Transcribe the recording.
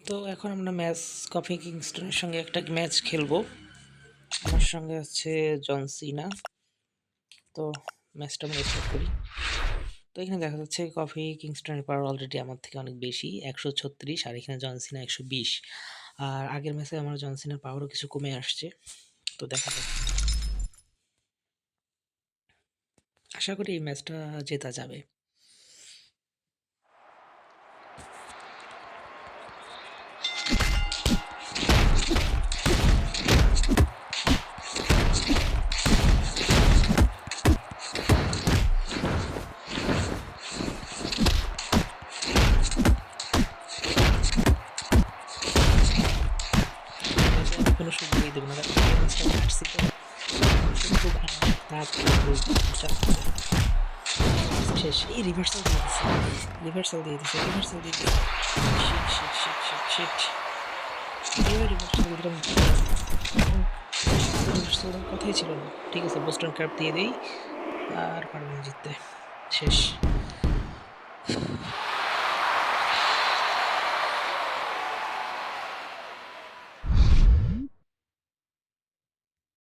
তো এখন আমরা কফি কিংস্টনের সঙ্গে একটা ম্যাচ খেলবো। আমার সঙ্গে আছে জন সিনা। তো ম্যাচটা আমরা স্টার্ট করি। তো এখানে দেখা যাচ্ছে কফি কিংস্টনের পাওয়ার অলরেডি আমার থেকে অনেক বেশি, 136, আর এখানে জন সিনা 120। আর আগের ম্যাচে আমার জন সিনার পাওয়ারও কিছু কমে আসছে। তো দেখা যাক, আশা করি এই ম্যাচটা জেতা যাবে। আমি কোনো সুযোগই দেবো না, কারণ এই ম্যাচটা আমি হারছি। তো খুব তাড়াতাড়ি শেষ। এই রিভার্সাল দিয়ে দিচ্ছে, রিভার্সাল দিয়ে দিচ্ছে, রিভার্সাল দিয়ে দিচ্ছে। Shit shit shit shit shit. এইভাবে রিভার্সাল দিলাম, রিভার্সাল দেওয়ার কথাই ছিল না। ঠিক আছে, বোস্টন ক্যাপ দিয়ে দিই, আর পারবো না জিততে। শেষ।